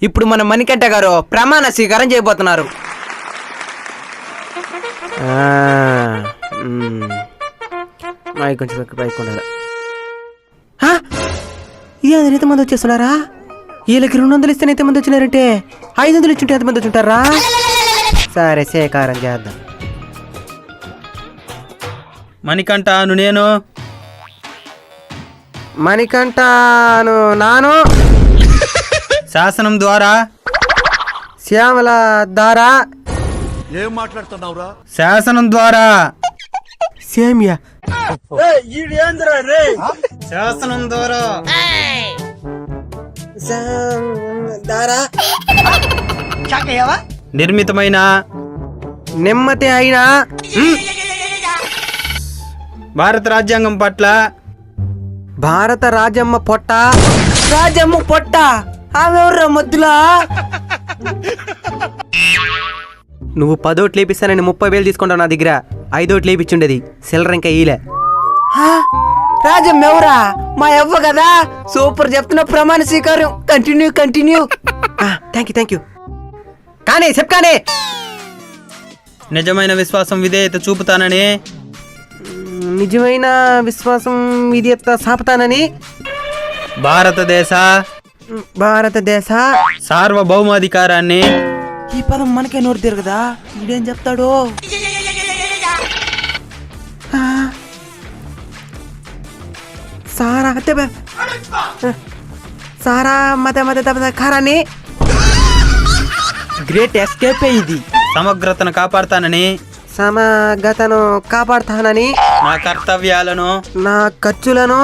ఇప్పుడు మన మణికంఠ గారు ప్రమాణ స్వీకారం చేయబోతున్నారు. కొంచెం పైకి ఉండాలి. ఎంతమంది వచ్చేస్తున్నారా? వీళ్ళకి 200 ఇస్తే ఎంతమంది వచ్చినారంటే 500 ఇచ్చుంటే ఎంతమంది వచ్చుంటారా? సరే స్వీకారం చేద్దాం. మణికంఠను నేను, మణికంఠను నాను, శాసనం ద్వారా, శ్యామల ద్వారా, ఏం మాట్లాడుతున్నావురా? శాసనం ద్వారా, సేమియా శాసనం ద్వారా, నిర్మితమైన నెమ్మది అయినా భారత రాజ్యాంగం పట్ల, భారత రాజమ్మ పొట్ట, రాజమ్మ పొట్ట ఆమెవర్రా మధ్యలో. నువ్వు 10 ఓట్లు లేపిస్తానని 30,000 తీసుకుంటావు నా దగ్గర. 5 ఓట్లు లేపించుండేది, సిల్లర్ ఇంకా ఈలే. రాజమ్మ ఎవరా? మా అవ్వ కదా. సూపర్ చెప్తున్నా. ప్రమాణ స్వీకారం. Continue continue. Thank you. కానీ చెప్పానే, నిజమైన విశ్వాసం విధేయత చూపుతానని, నిజమైన విశ్వాసం విధేయత సాపుతానని, భారతదేశ సార్వభౌమాధికారాన్ని. ఈ పదం మనకే నోరు తిరగదా? ఇదేం చెప్తాడు? సారా మత కారాన్ని. గ్రేట్ ఎస్కేప్ ఇది. సమగ్రతను కాపాడుతానని, సమగ్రతను కాపాడుతానని, నా కర్తవ్యాలను, నా ఖర్చులను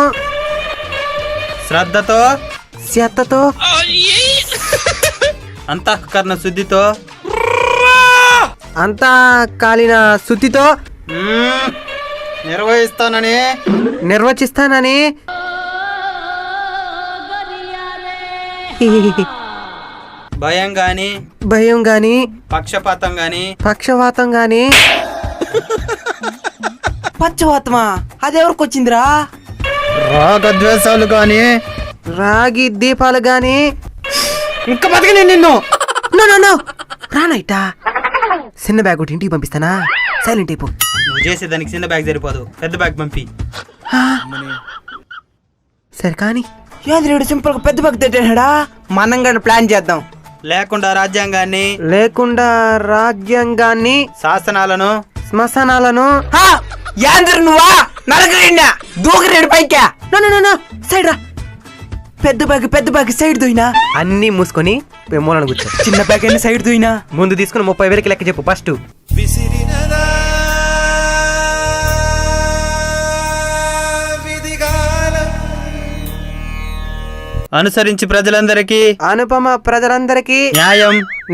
శ్రద్ధతో, శ్రద్ధతో, అంతఃకరణ శుద్ధితో, అంతఃకాలీన శుద్ధితో నిర్వచిస్తానని భయం గాని పక్షపాతం గాని పక్షవాతమా? అదెవరికి వచ్చిందిరా? రాగద్వేషాలు గాని, రాగి దీపాలు గాని. ఇంకా బతికి నిన్ను రానైటా. చిన్న బ్యాగ్ ఒకటి ఇంటికి పంపిస్తానా? సైలెంట్ అయిపో. నువ్వు చేసేదానికి చిన్న బ్యాగ్ సరిపోదు, పెద్ద బ్యాగ్ పంపి. సరే కానీ యాదరేడు సింపుల్ పెద్ద బ్యాగ్ తెట్టాడా? మనం కూడా ప్లాన్ చేద్దాం. లేకుండా రాజ్యాంగాన్ని, శాసనాలను, శ్మశానాలను. నువ్వా నరకరేండా దూకరేడు పైకా? సైడ్ రా. పెద్ద బ్యాగ్ సైడ్ దూయినా. అన్ని మూసుకొని మూలను కూర్చో. చిన్న బ్యాగ్ అన్ని సైడ్ దూయినా. ముందు తీసుకుని 30,000 లెక్క చెప్పు ఫస్ట్. అనుసరించి ప్రజలందరికీ, అనుపమ ప్రజలందరికీ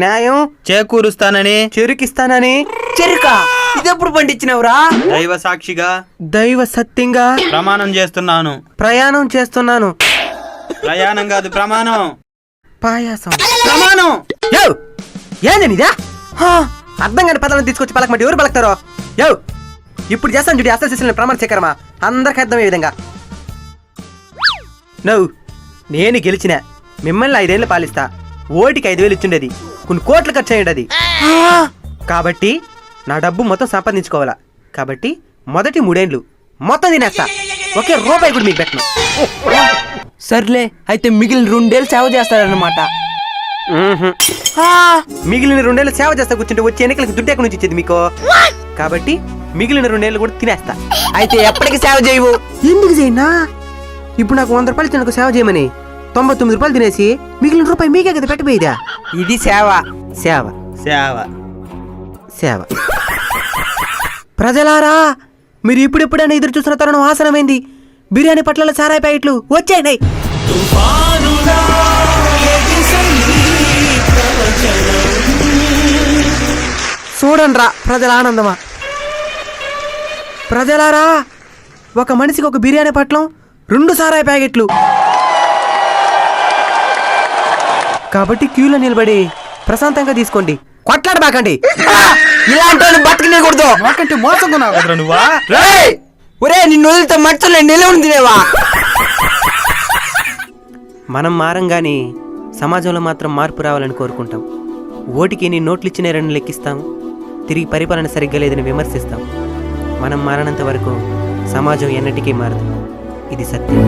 న్యాయం చేకూరుస్తానని, చెరుకిస్తానని. చెరుకా? ఇదెప్పుడు పండించినవురా? దైవ సాక్షిగా, దైవ సత్యంగా ప్రమాణం చేస్తున్నాను. ప్రయాణం చేస్తున్నాను. ప్రయాణం కాదు, ప్రమాణం. పాయాసం ప్రమాణం. ఏందనిదా? అర్థం కాని పదాలను తీసుకొచ్చి పలకమంటే ఎవరు పలకతారో? ఇప్పుడు చేస్తాను చూడు అసలు ప్రమాణ చక్రమా. అందరికి అర్థమయ్యే విధంగా. నేను గెలిచిన మిమ్మల్ని 5 ఏళ్ళు పాలిస్తా. ఓటికి 5,000 ఇచ్చిండేది, కొన్ని కోట్లు ఖర్చు అయ్యేది. కాబట్టి నా డబ్బు మొత్తం సంపాదించుకోవాలా. కాబట్టి మొదటి 3 ఏళ్ళు మొత్తం తినేస్తా. ఒకే రూపాయి కూడా మీకు పెట్టను. సర్లే అయితే మిగిలిన 2 ఏళ్ళు సేవ చేస్తారన్నమాట. మిగిలిన 2 ఏళ్ళు సేవ చేస్తా కూర్చుంటే వచ్చే ఎన్నికలకు దుడ్డు ఎక్కడి నుంచి ఇచ్చేది మీకు? కాబట్టి మిగిలిన 2 ఏళ్ళు కూడా తినేస్తా. అయితే ఎప్పటికీ సేవ చేయవు. ఎందుకు చేయనా? ఇప్పుడు నాకు 100 రూపాయలు ఇచ్చిన సేవ చేయమని 99 రూపాయలు తినేసి మిగిలిన రూపాయి మీకే కదా పెట్టబోయేదా? ఇది సేవ. సేవ సేవ సేవ. ప్రజలారా, మీరు ఇప్పుడెప్పుడైనా ఎదురు చూసిన తరుణం ఆసనమైంది. బిర్యానీ పట్ల సారాయి ప్యాకెట్లు వచ్చాయి. చూడండి రా ప్రజల ఆనందమా. ప్రజలారా, ఒక మనిషికి ఒక బిర్యానీ పట్లం, 2 సారాయి ప్యాకెట్లు. కాబట్టి క్యూలో నిలబడి ప్రశాంతంగా తీసుకోండి. కొట్లాడబాకండి. ఇలాంటి బతకనేకూడదు. నాకంటే మోసంగా నువ్వా? ఒరే నిన్ను వదిలితే మచ్చలే నిలవని తినేవా? మనం మారం గాని సమాజంలో మాత్రం మార్పు రావాలని కోరుకుంటాం. ఓటికి ఎన్ని నోట్లు ఇచ్చినారని లెక్కిస్తాం, తిరిగి పరిపాలన సరిగ్గా లేదని విమర్శిస్తాం. మనం మారనంత వరకు సమాజం ఎన్నటికీ మారదు. ఇది సత్యం.